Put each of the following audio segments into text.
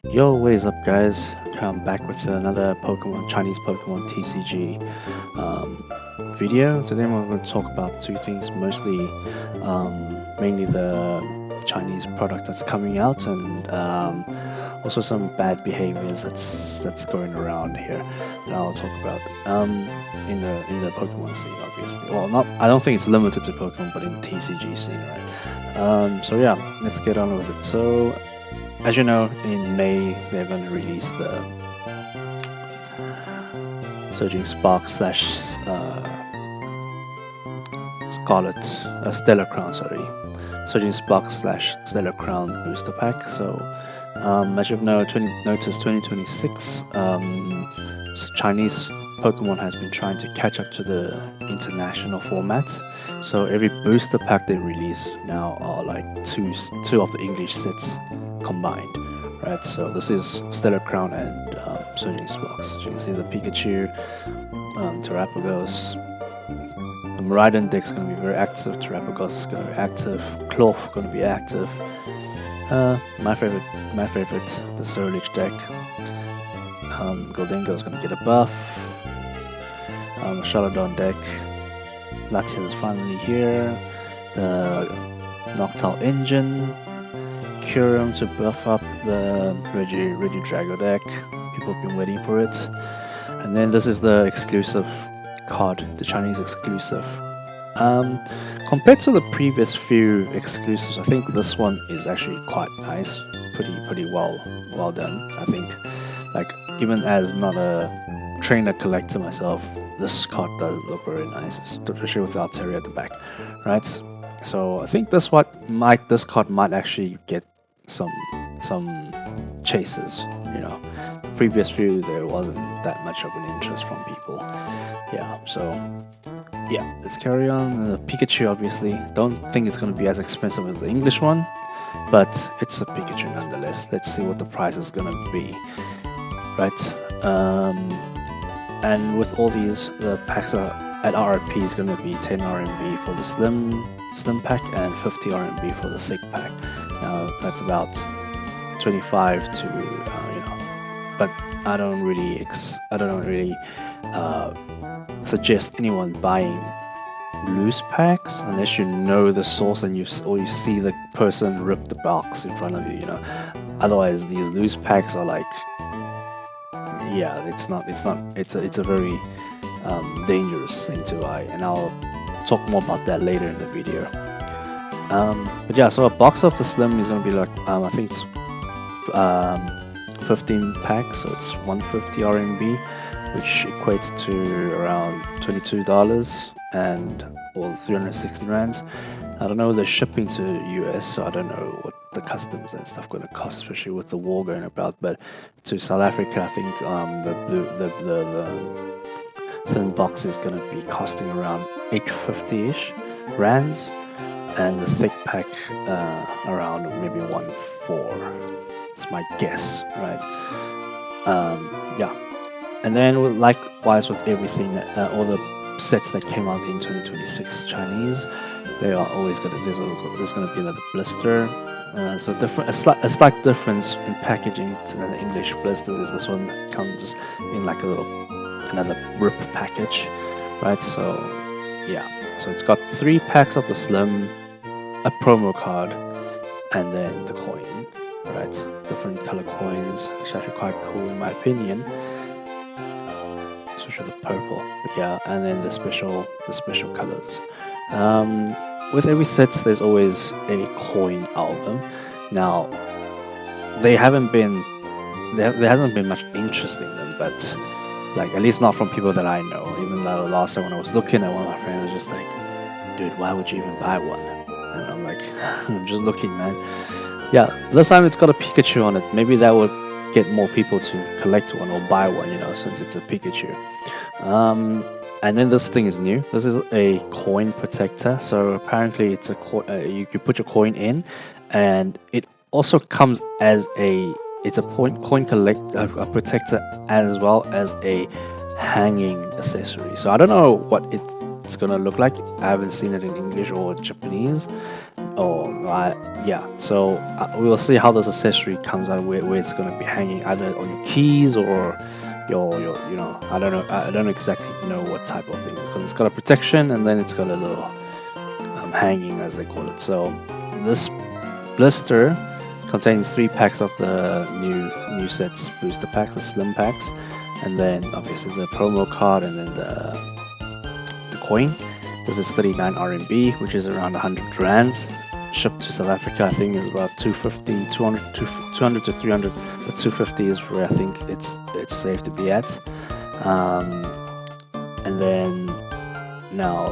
Yo, what is up, guys? I'm back with another Chinese Pokemon TCG video. Today we're going to talk about two things, mainly the Chinese product that's coming out, and also some bad behaviors that's going around here that I'll talk about in the Pokemon scene, obviously. Well, not I don't think it's limited to Pokemon, but in the TCG scene, right? So yeah, let's get on with it. So, as you know, in May they're going to release the Surging Spark slash Scarlet Stellar Crown, sorry, Surging Spark slash Stellar Crown booster pack. So, as you've noticed, 2026, Chinese Pokemon has been trying to catch up to the international format. So every booster pack they release now are like two of the English sets combined, right? So this is Stellar Crown and Surging Sparks. As you can see, the Pikachu, Terrapagos, the Miraidon deck's going to be very active. Terrapagos is going to be active. Cloth going to be active. My favorite, the Surlich deck. Goldengo is going to get a buff. Charladon deck. Latias is finally here. The Noctowl Engine. Kyurem to buff up the Regidrago deck. People have been waiting for it. And then this is the exclusive card, the Chinese exclusive. Compared to the previous few exclusives, I think this one is actually quite nice. Pretty well done. I think, like, even as not a trainer collector myself, this card does look very nice, especially with the Altaria at the back, right? So I think this card might actually get some chases. You know, the previous few there wasn't that much of an interest from people. Yeah, so yeah, let's carry on. The Pikachu, obviously, don't think it's going to be as expensive as the English one, but it's a Pikachu nonetheless. Let's see what the price is going to be, right? And with all these, the packs are at RRP is going to be 10 RMB for the slim pack and 50 RMB for the thick pack. Now that's about 25 to but I don't really suggest anyone buying loose packs unless you know the source and you see the person rip the box in front of you. You know, otherwise these loose packs are like, yeah, it's a very dangerous thing to buy, and I'll talk more about that later in the video. But yeah, so a box of the slim is going to be like, I think it's 15 packs, so it's 150 RMB, which equates to around $22 or 360 rands. I don't know the shipping to US, so I don't know what the customs and stuff going to cost, especially with the war going about. But to South Africa, I think the thin box is going to be costing around 850-ish rands, and the thick pack around maybe 1.4. It's my guess, right? Yeah, and then likewise with everything, all the sets that came out in 2026 Chinese, they are always going to there's going to be another blister. So a slight difference in packaging to the English blisters is this one that comes in like another rip package, right? So yeah, so it's got 3 packs of the slim, a promo card, and then the coin, right? Different color coins, which are actually quite cool in my opinion, especially the purple. But yeah, and then the special colors. With every set, there's always a coin album. Now, there hasn't been much interest in them, but like at least not from people that I know. Even though last time when I was looking at one of my friends, I was just like, dude, why would you even buy one? And I'm like, I'm just looking, man. Yeah, this time it's got a Pikachu on it. Maybe that would get more people to collect one or buy one, you know, since it's a Pikachu. And then this thing is new. This is a coin protector. So apparently it's you could put your coin in, and it also comes as a coin protector as well as a hanging accessory. So I don't know what it's gonna look like. I haven't seen it in English or Japanese. Oh, yeah. So we will see how this accessory comes out, where it's going to be hanging either on your keys or your I don't exactly know what type of thing, because it's got a protection and then it's got a little hanging, as they call it. So this blister contains 3 packs of the new sets booster packs, the slim packs, and then obviously the promo card, and then the coin. This is 39 RMB, which is around 100 rands. Shipped to South Africa, I think, is about 250, 200 to 300, but 250 is where I think it's safe to be at. And then now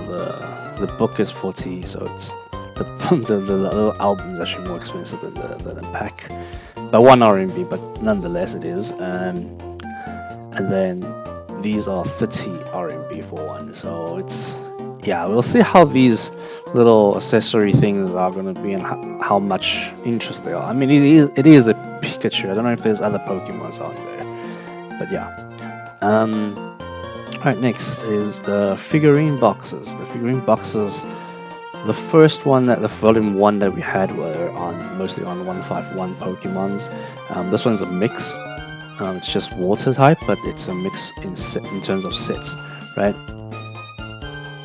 the book is 40, so it's the little album is actually more expensive than the pack, by 1 RMB, but nonetheless it is. And then these are 30 RMB for one, so it's, yeah, we'll see how these little accessory things are going to be and how much interest they are. I mean, it is a Pikachu. I don't know if there's other Pokemons out there, but yeah. Right, next is the figurine boxes. The figurine boxes, the first one, that the volume 1 that we had, were mostly on 151 Pokemons. This one's a mix. It's just water type, but it's a mix in terms of sets, right?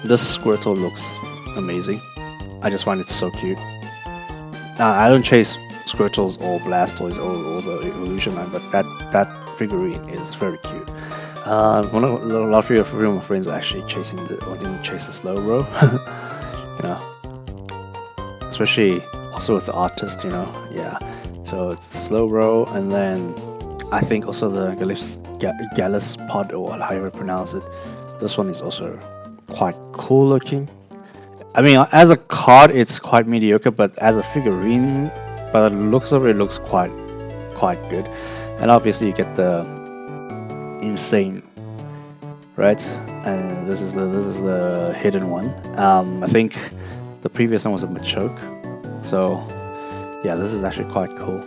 This Squirtle looks amazing. I just find it so cute. I don't chase Squirtles or Blastoise or the Evolution line, but that figurine is very cute. A lot of my friends are actually didn't chase the slow row. You know, especially also with the artist, you know. Yeah, so it's the slow row, and then I think also the Gallus pod, or however you pronounce it. This one is also quite cool looking. I mean, as a card, it's quite mediocre, but as a figurine, by the looks of it, looks quite good. And obviously, you get the insane, right? And this is the hidden one. I think the previous one was a Machoke, so yeah, this is actually quite cool.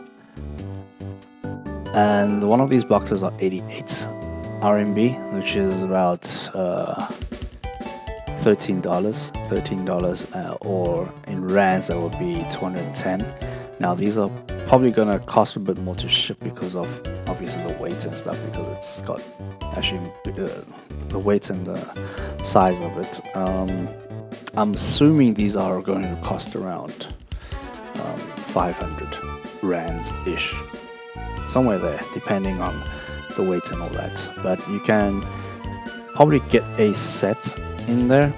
And one of these boxes are 88 RMB, which is about $13, or in rands that would be 210. Now these are probably gonna cost a bit more to ship because of obviously the weight and stuff, because it's got actually the weight and the size of it. I'm assuming these are going to cost around 500 rands ish, somewhere there, depending on the weight and all that. But you can probably get a set in there.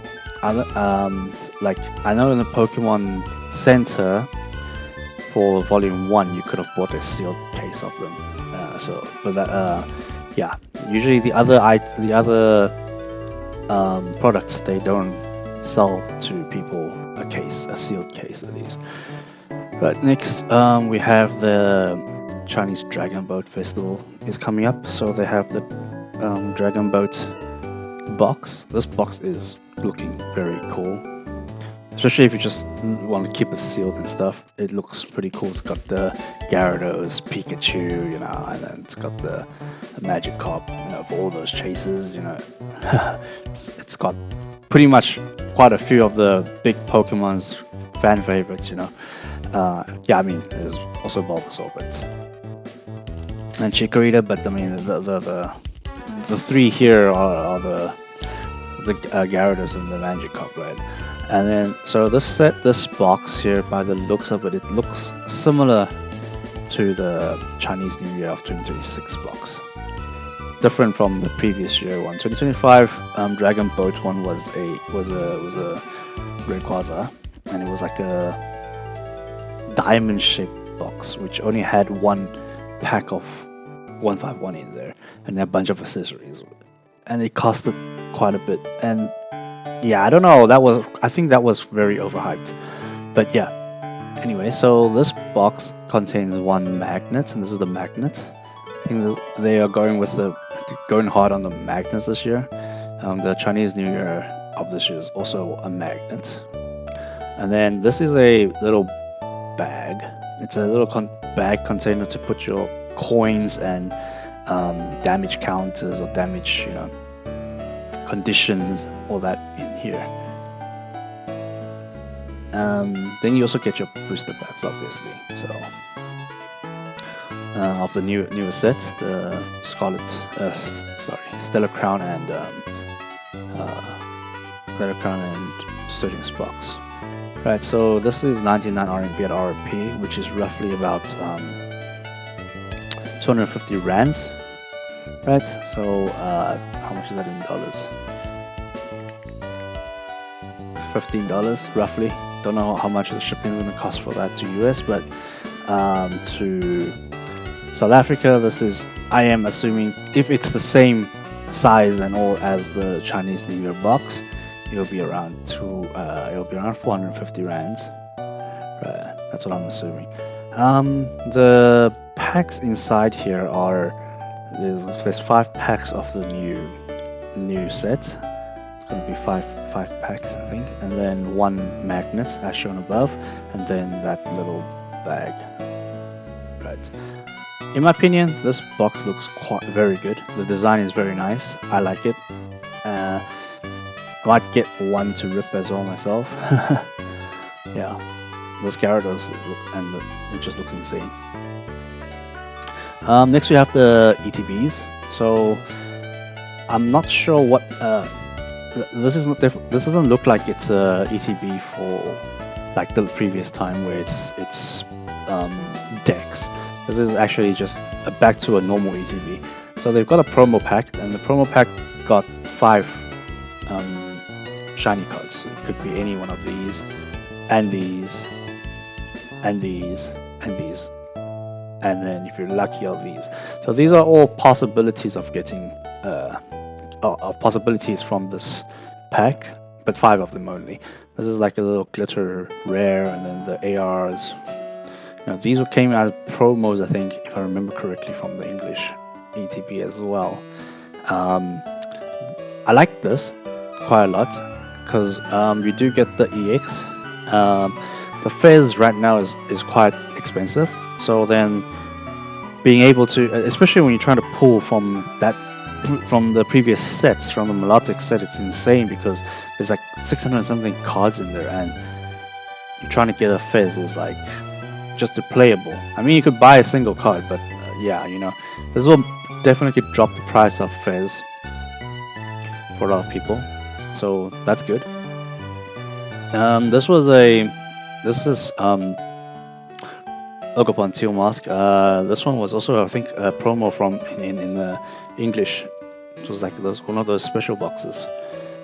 Like I know in the Pokemon Center for Volume 1, you could have bought a sealed case of them. Yeah. Usually the other products, they don't sell to people a sealed case at least. Right, next we have the Chinese Dragon Boat Festival is coming up, so they have the Dragon Boat box. This box is looking very cool, especially if you just want to keep it sealed and stuff. It looks pretty cool. It's got the Gyarados, Pikachu, you know, and then it's got the Magikarp, you know, for all those chases, you know. It's got pretty much quite a few of the big Pokemon's fan favorites, you know. Yeah, I mean, there's also Bulbasaur, and Chikorita, but I mean, the three here are the Gyarados and the Magikarp, right? And then, so this box here, by the looks of it, it looks similar to the Chinese New Year of 2026 box. Different from the previous year one. 2025 Dragon Boat one was a Rayquaza, and it was like a diamond-shaped box, which only had 1 pack of 151 in there, and a bunch of accessories, and it costed quite a bit. And yeah, I don't know, I think that was very overhyped, but yeah. Anyway, so this box contains 1 magnet, and this is the magnet. I think they are going hard on the magnets this year. The Chinese New Year of this year is also a magnet. And then this is a little bag. It's a little bag container to put your coins and damage counters or damage, you know, conditions, all that in here. Then you also get your booster packs, obviously. So of the newer set, the Scarlet, Stellar Crown and Surging Sparks. Right. So this is 99 RMB at RRP, which is roughly about 250 rands. Right. So how much is that in dollars? $15 roughly. Don't know how much the shipping is going to cost for that to US, but to South Africa, this is, I am assuming, if it's the same size and all as the Chinese New Year box, it'll be around 450 rands. Right, that's what I'm assuming. The packs inside here are there's 5 packs of the new set. It's going to be five packs, I think, and then 1 magnet as shown above, and then that little bag. Right. In my opinion, this box looks very good. The design is very nice. I like it. I might get one to rip as well myself. Yeah, this Gyarados and it just looks insane. Next we have the ETBs. So I'm not sure what this is. This doesn't look like it's a ETB for like the previous time where it's Dex. This is actually just back to a normal ETB. So they've got a promo pack, and the promo pack got 5 shiny cards. It could be any one of these, and these, and these, and these, and then if you're lucky, all these. So these are all possibilities of getting possibilities from this pack, but 5 of them only. This is like a little glitter rare, and then the ARs. Now, these came as promos, I think, if I remember correctly, from the English ETB as well. I like this quite a lot because you do get the EX. The Fez right now is quite expensive, so then being able to, especially when you're trying to pull from the previous sets, from the Melodic set, it's insane because there's like 600 and something cards in there, and you're trying to get a Fez is like just playable. I mean, you could buy a single card, but yeah, you know, this will definitely drop the price of Fez for a lot of people, so that's good. This is Ogerpon Teal Mask. This one was also, I think, a promo from in the English. It was like one of those special boxes,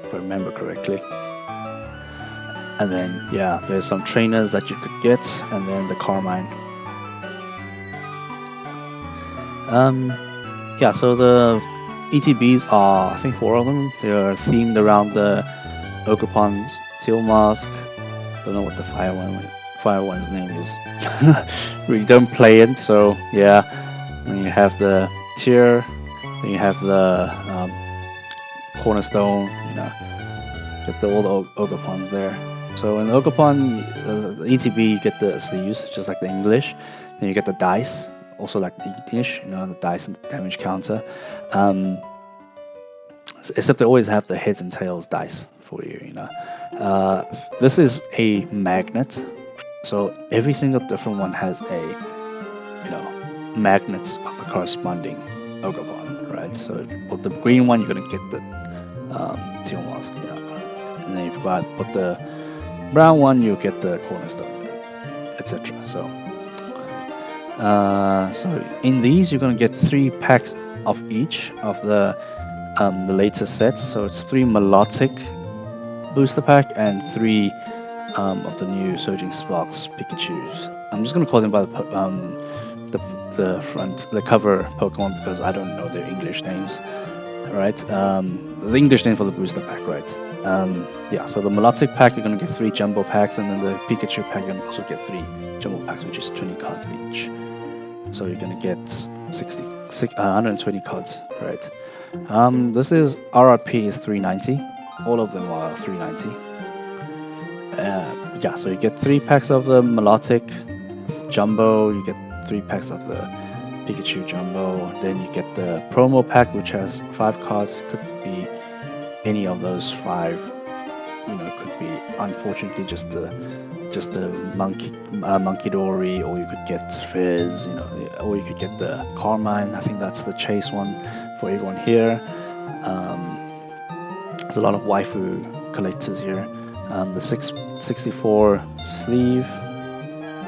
if I remember correctly. And then, yeah, there's some trainers that you could get, and then the Carmine. Yeah, so the ETBs are, I think, 4 of them. They are themed around the Ogerpon's Teal Mask. Don't know what the fire one's name is. We don't play it, so yeah. Then you have the tier, then you have the cornerstone. You know, get all the Ogerpons there. So in Ogerpon, the ETB, you get the sleeves, just like the English. Then you get the dice, also like the English. You know, the dice and the damage counter. Except they always have the heads and tails dice for you. You know, this is a magnet. So every single different one has a, you know, magnets of the corresponding Ogerpon, right? So if you put the green one, you're gonna get the Teal Mask, yeah. And then if you put the brown one, you get the cornerstone, etc. So, so in these, you're gonna get 3 packs of each of the latest sets. So it's 3 Melodic booster pack and 3 of the new Surging Sparks Pikachus. I'm just gonna call them by the cover Pokemon because I don't know their English names. Right? The English name for the booster pack, right? Yeah. So the Melodic pack, you're gonna get 3 jumbo packs, and then the Pikachu pack, you're gonna also get 3 jumbo packs, which is 20 cards each. So you're gonna get 120 cards, right? This is RRP is 390. All of them are 390. Yeah, so you get 3 packs of the Melodic Jumbo, you get 3 packs of the Pikachu Jumbo, then you get the promo pack, which has 5 cards. Could be any of those 5. You know, it could be, unfortunately, just the just the monkey dory, or you could get Fizz, or you could get the Carmine. I think that's the chase one for everyone here. There's a lot of waifu collectors here. The 64 sleeve,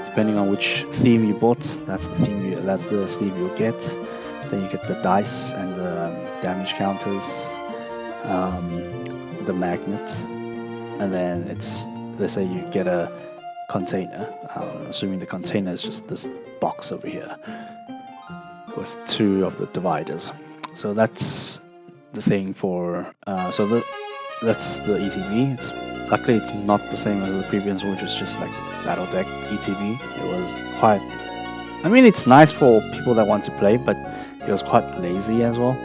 depending on which theme you bought, that's the sleeve you'll get. Then you get the dice and the damage counters, the magnet, and then let's say you get a container. Assuming the container is just this box over here with 2 of the dividers. So that's the thing for that's the ETB. Luckily it's not the same as the previous one, which was just like battle deck ETB. It was quite, I mean, it's nice for people that want to play, but it was quite lazy as well.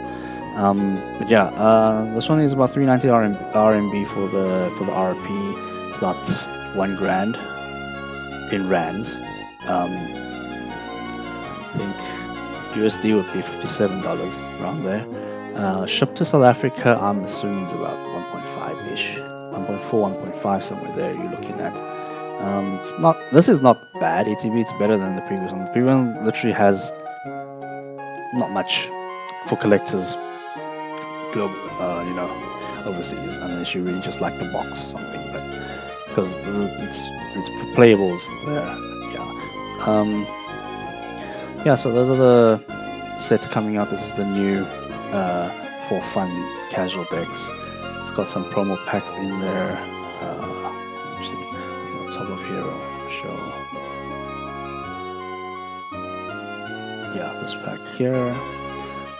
But yeah, this one is about 390 RMB for the RP. It's about 1 grand in rands. I think USD would be $57 around there. Shipped to South Africa, I'm assuming it's about 1.5-ish, 1.4, 1.5, somewhere there you're looking at. This is not bad ETB, it's better than the previous one. The previous one literally has not much for collectors go, overseas, unless you really just like the box or something, but because it's for playables there, yeah. So those are the sets coming out. This is the new for fun casual decks. It's got some promo packs in there. Let me see, top of here, I'll show. Yeah, this pack here.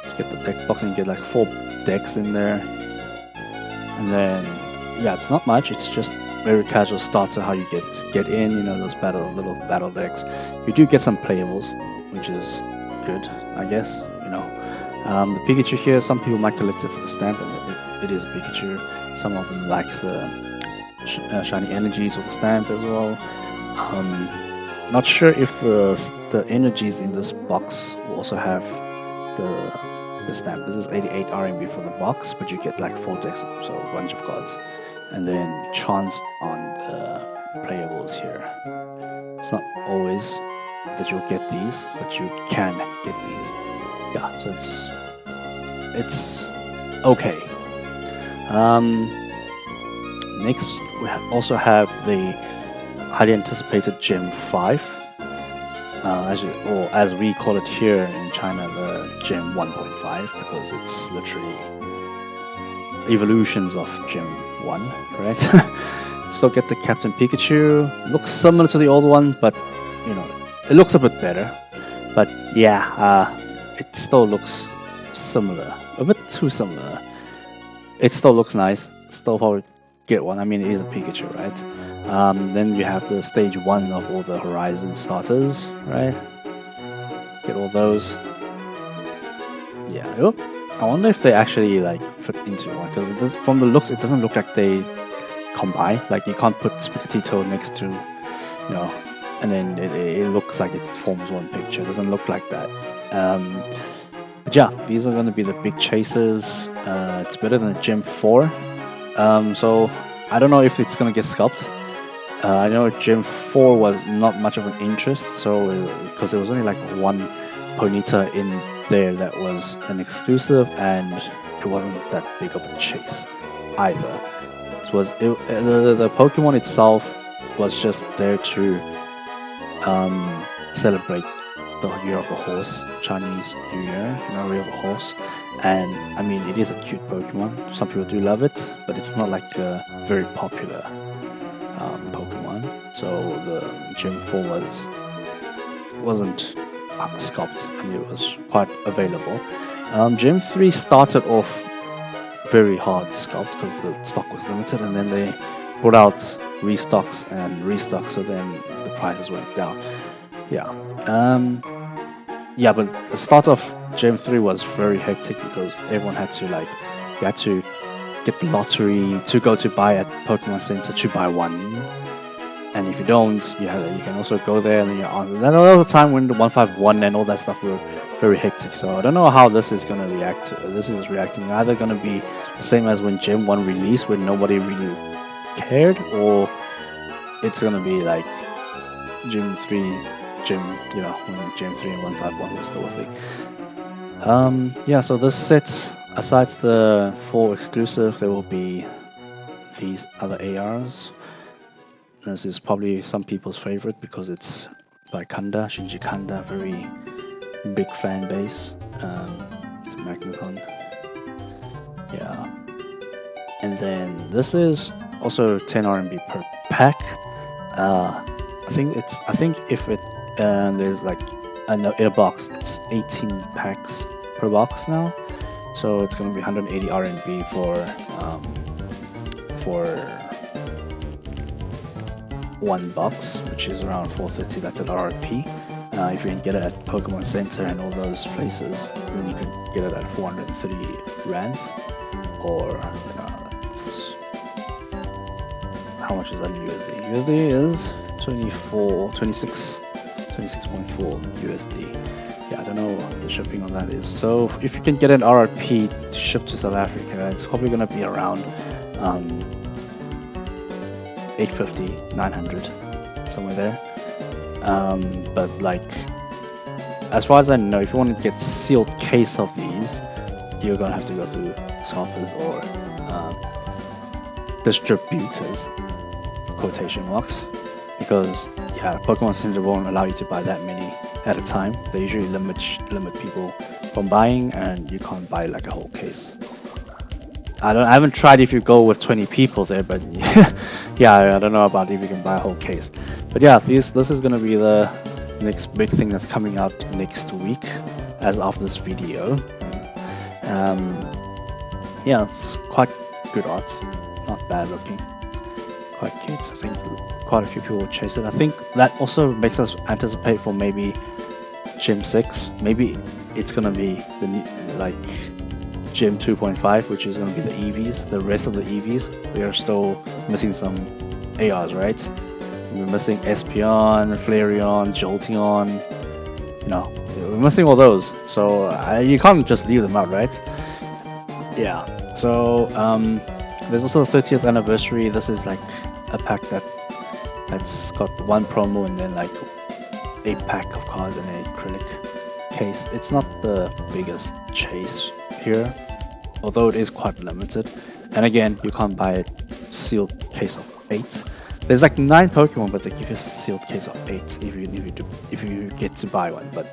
You get the deck box and you get like 4 decks in there. And then, yeah, it's not much. It's just very casual starter. How you get in, those little battle decks. You do get some playables, which is good, I guess. The Pikachu here. Some people might collect it for the stamp, and it is a Pikachu. Some of them likes the shiny energies with the stamp as well. Not sure if the energies in this box will also have the stamp. This is 88 RMB for the box, but you get like 4 decks, so a bunch of cards, and then chance on the playables here. It's not always that you'll get these, but you can get these. Yeah, so it's okay. Next, we also have the highly anticipated Gem 5, as we call it here in China, the Gem 1.5, because it's literally evolutions of Gem 1, correct? Still get the Captain Pikachu. Looks similar to the old one, but it looks a bit better. But yeah, it still looks similar, a bit too similar. It still looks nice. Still probably get one. I mean, it is a Pikachu, right? Then you have the stage 1 of all the Horizon starters, right? Get all those. Yeah, I wonder if they actually like fit into one, because from the looks, it doesn't look like they combine. Like you can't put Sprigatito next to, and then it looks like it forms one picture. It doesn't look like that. But yeah, these are going to be the big chasers. It's better than the Gem 4. So I don't know if it's going to get sculpted. I know Gem 4 was not much of an interest, so because there was only like 1 Ponyta in there that was an exclusive, and it wasn't that big of a chase either. The Pokemon itself was just there to celebrate the Year of the Horse, Chinese New Year, Year of the Horse. And I mean, it is a cute Pokemon. Some people do love it, but it's not like a very popular Pokemon. So the Gem 4 wasn't sculpted, and it was quite available. Gem 3 started off very hard sculpt because the stock was limited, and then they brought out restocks and restocks, so then the prices went down. Yeah. But the start of Gem 3 was very hectic because everyone had to you had to get the lottery to go to buy at Pokemon Center to buy one. And if you don't, you can also go there and then you're on. Then there was a time when the 151 and all that stuff were very hectic. So I don't know how this is going to react. This is reacting either going to be the same as when Gem 1 released, when nobody really cared, or it's gonna be like Gym 3, Gym, when Gym 3 and 151 was still a thing. Yeah, so this set, aside the 4 exclusive, there will be these other ARs. This is probably some people's favorite because it's by Kanda, Shinji Kanda, very big fan base. It's a Magneton. Yeah. And then this is also 10 RMB per pack. I think if it there's like in a box, it's 18 packs per box now. So it's gonna be 180 RMB for one box, which is around 430. That's at RRP. If you can get it at Pokemon Center and all those places, then you can get it at 430 rands. Or how much is that in USD? USD is 26.4 USD. Yeah, I don't know what the shipping on that is. So if you can get an RRP to ship to South Africa, it's probably gonna be around 850, 900, somewhere there. But like, as far as I know, if you want to get sealed case of these, you're gonna have to go through scalpers or distributors, quotation marks, because Pokemon Center won't allow you to buy that many at a time. They usually limit people from buying, and you can't buy like a whole case. I haven't tried if you go with 20 people there, but yeah, I don't know about if you can buy a whole case. But yeah, this is gonna be the next big thing that's coming out next week, as of this video. Yeah, it's quite good art, not bad looking, quite cute. I think quite a few people will chase it. I think that also makes us anticipate for maybe Gym 6. Maybe it's gonna be the new, like Gym 2.5, which is gonna be the EVs. The rest of the EVs, we are still missing some ARs, right? We're missing Espeon, Flareon, Jolteon. We're missing all those. So you can't just leave them out, right? Yeah. So there's also the 30th anniversary. This is like a pack that's got one promo and then like a pack of cards and a acrylic case. It's not the biggest chase here, although it is quite limited. And again, you can't buy a sealed case of 8. There's like 9 Pokemon, but they give you a sealed case of 8 if you get to buy one. But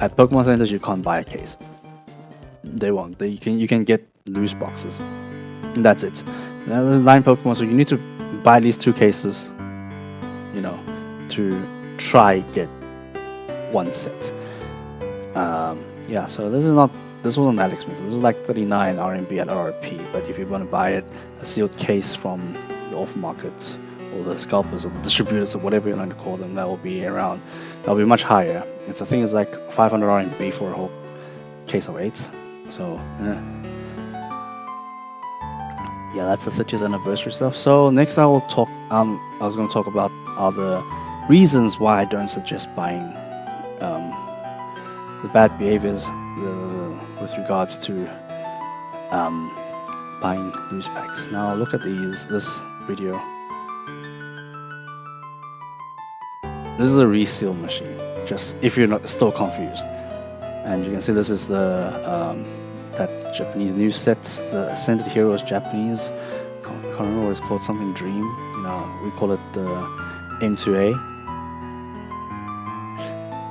at Pokemon Centers, you can't buy a case. They won't. You can get loose boxes. And that's it. Now, there's 9 Pokemon, so you need to buy at least 2 cases, to try get one set. Yeah, so this wasn't that expensive. This was like 39 RMB at RRP, but if you want to buy it, a sealed case from the off markets or the scalpers or the distributors or whatever you like to call them, that'll be much higher. I think it's like 500 RMB for a whole case of 8. So yeah, that's the 30th anniversary stuff. So next I will talk. I was going to talk about other reasons why I don't suggest buying the bad behaviors with regards to buying loose packs. Now look at this video. This is a reseal machine, just if you're not still confused. And you can see this is the that Japanese news set. The Ascended Hero is Japanese. Can't remember what it's called, something Dream. We call it the M2A.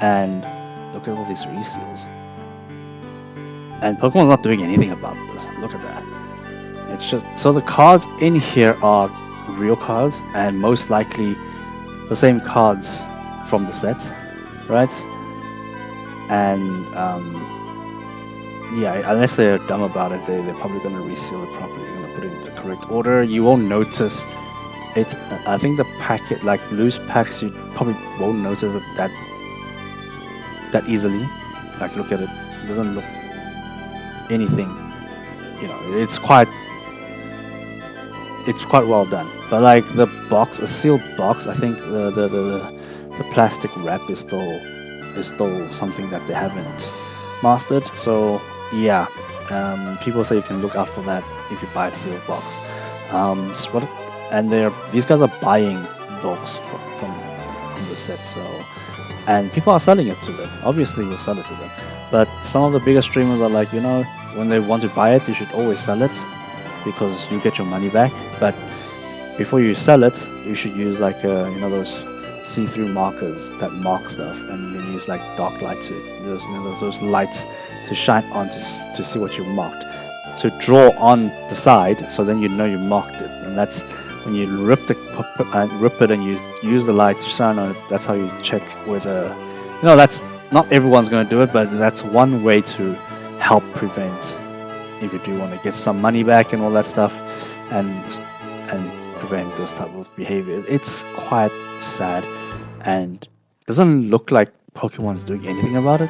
And look at all these reseals. And Pokemon's not doing anything about this. Look at that. It's just so the cards in here are real cards, and most likely the same cards from the set, right? And yeah, unless they're dumb about it, they're probably going to reseal it properly. They're going to put it in the correct order. You won't notice it. I think the packet, like loose packs, you probably won't notice that easily. Like, look at it. It doesn't look anything. It's quite well done. But like the box, a sealed box, I think the plastic wrap is still something that they haven't mastered. So yeah, people say you can look out for that if you buy a sealed box. And these guys are buying dogs from the set. So, and people are selling it to them. Obviously, you'll sell it to them. But some of the bigger streamers are like, when they want to buy it, you should always sell it because you get your money back. But before you sell it, you should use like those see-through markers that mark stuff, and you use like dark light to those lights to shine on to see what you marked, to draw on the side, so then you marked it. And that's when you rip it and you use the light to shine on it. That's how you check whether that's not everyone's going to do it, but that's one way to help prevent, if you do want to get some money back and all that stuff, and prevent this type of behavior. It's quite sad and doesn't look like Pokemon's doing anything about it.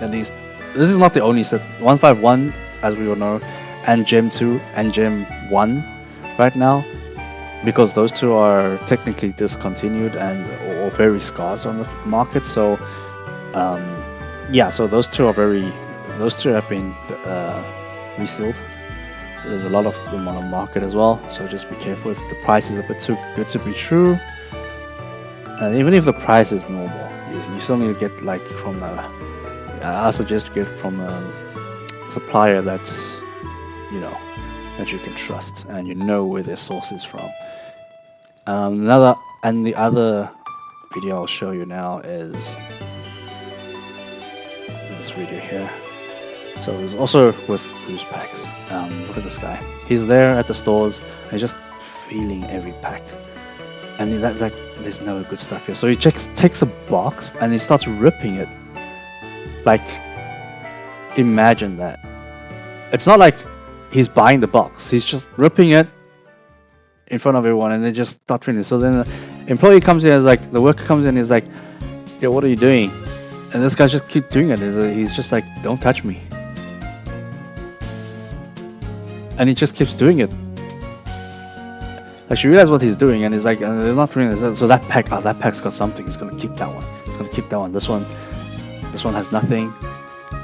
At least this is not the only set. 151, as we all know, and Gem 2 and Gem 1 right now, because those two are technically discontinued or very scarce on the market. So so those two have been resealed. There's a lot of them on the market as well, so just be careful if the price is a bit too good to be true. And even if the price is normal, you still need to get like from I suggest you get from a supplier that's that you can trust and where their source is from. The other video I'll show you now is this video here. So it's also with boost packs. Look at this guy. He's there at the stores and he's just feeling every pack. And that's like, there's no good stuff here. So he takes a box and he starts ripping it. Like, imagine that. It's not like he's buying the box. He's just ripping it in front of everyone and they just start feeling it. So then the employee comes in and is like, the worker comes in and is like, yo, what are you doing? And this guy just keeps doing it. He's just like, don't touch me. And he just keeps doing it. Like, you realize what he's doing, and he's like, and they're not doing this. So that pack's got something. It's gonna keep that one. It's gonna keep that one. This one has nothing.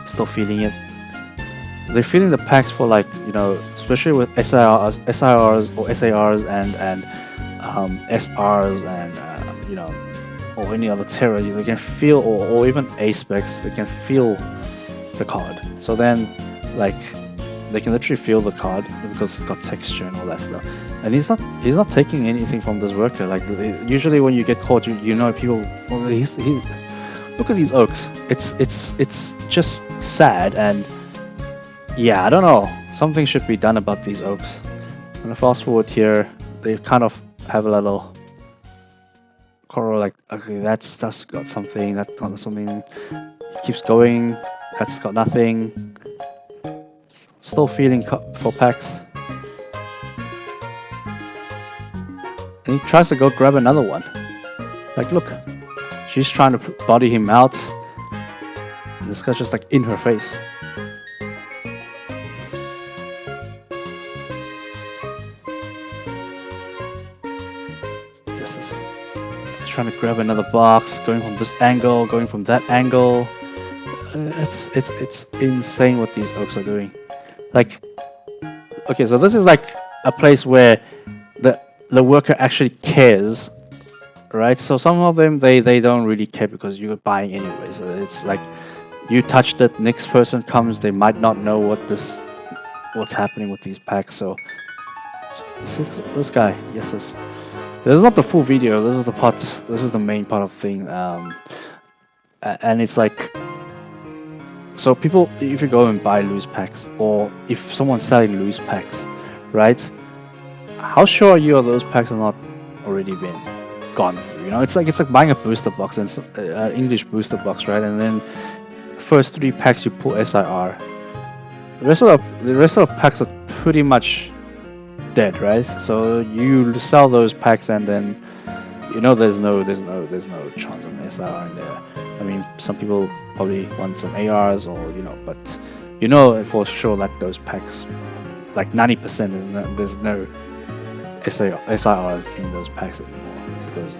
Still feeling it. They're feeling the packs for like, especially with SIRs or SARs and SRs and or any other terror. They can feel, or even A-specs. They can feel the card. So then, like, they can literally feel the card because it's got texture and all that stuff. And he's not taking anything from this worker. Like, usually when you get caught, people. Well, look at these oaks. It's just sad, and yeah, I don't know. Something should be done about these oaks. I'm gonna fast forward here. They kind of have a little coral. Like, okay, that's got something. That's got something. It keeps going. That's got nothing. Still feeling for packs. And he tries to go grab another one. Like, look. She's trying to body him out. And this guy's just like in her face. He's trying to grab another box, going from this angle, going from that angle. It's insane what these oaks are doing. Like, okay, so this is like a place where the worker actually cares, right? So some of them they don't really care because you're buying anyway. So it's like you touched it, next person comes, they might not know what's happening with these packs. So this guy, yes, this is not the full video. This is the main part of the thing, and it's like. So people, if you go and buy loose packs, or if someone's selling loose packs, right? How sure are you those packs are not already been gone through? It's like buying a booster box, and English booster box, right? And then first 3 packs you pull SIR. The rest of the packs are pretty much dead, right? So you sell those packs, and then there's no chance of SIR in there. I mean, some people probably want some ARs or but for sure that those packs, like 90%, there's no SIRs in those packs anymore, because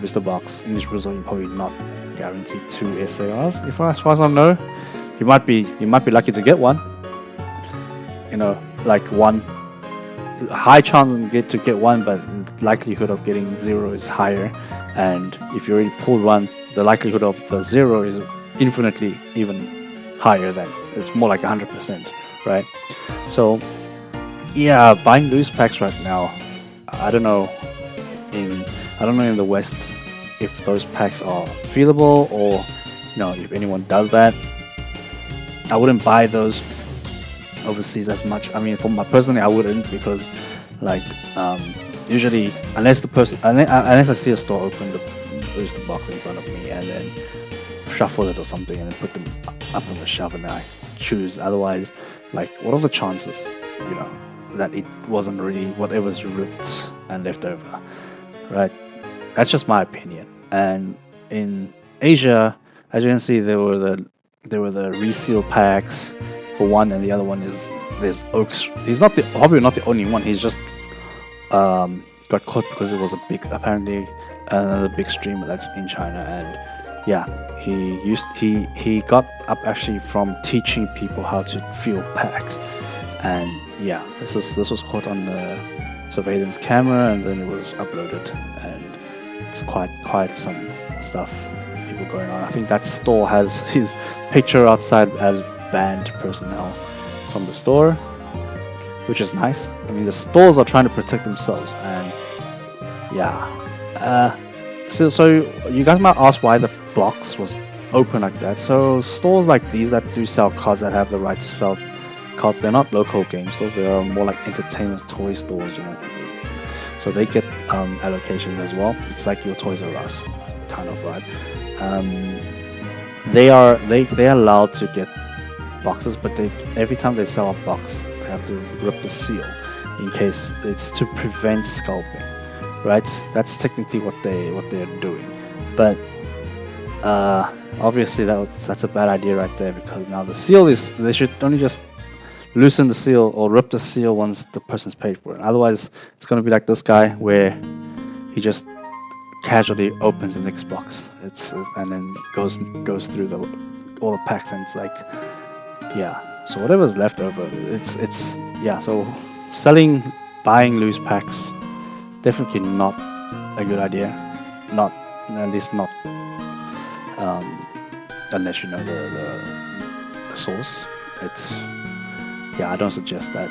booster box, English booster, you're probably not guaranteed 2 SIRs. As far as I know, you might be lucky to get one. Like one. high chance to get one, but likelihood of getting zero is higher. And if you already pulled one, the likelihood of the zero is infinitely even higher. Than it's more like 100%, right? So yeah, buying loose packs right now, I don't know in in the West if those packs are feasible, or if anyone does that. I wouldn't buy those overseas as much. I mean, for my personally, I wouldn't, because like usually unless I see a store open the booster box in front of me and then shuffle it or something and then put them up on the shelf and then I choose. Otherwise, like, what are the chances, that it wasn't really whatever's ripped and left over, right? That's just my opinion. And in Asia, as you can see, there were the reseal packs for one, and the other one is there's Oaks. He's probably not the only one. He's just got caught because it was apparently another big streamer that's in China, and yeah, he got up actually from teaching people how to fill packs, and yeah, this was caught on the surveillance camera, and then it was uploaded, and it's quite some stuff people going on. I think that store has his picture outside as banned personnel from the store, which is nice. I mean, the stores are trying to protect themselves, and yeah. So you guys might ask why the box was open like that. So stores like these that do sell cards, that have the right to sell cards, they're not local game stores. They are more like entertainment toy stores, So they get allocations as well. It's like your Toys R Us kind of vibe. They are allowed to get boxes, but every time they sell a box, they have to rip the seal in case it's to prevent scalping, right? That's technically what they're doing. But obviously that's a bad idea right there, because now the seal they should only just loosen the seal or rip the seal once the person's paid for it. Otherwise, it's going to be like this guy where he just casually opens the next box. And then goes through all the packs, and it's like, yeah. So whatever's left over, it's yeah. So buying loose packs, definitely not a good idea. Not at least not unless you know the source. I don't suggest that.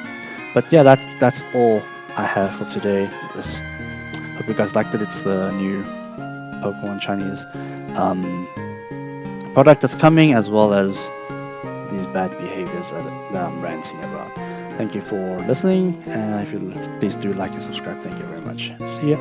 But yeah, that's all I have for today. Hope you guys liked it. It's the new Pokemon Chinese product that's coming, as well as these bad behaviors that I'm ranting about. Thank you for listening, and if you please do like and subscribe. Thank you very much. See ya.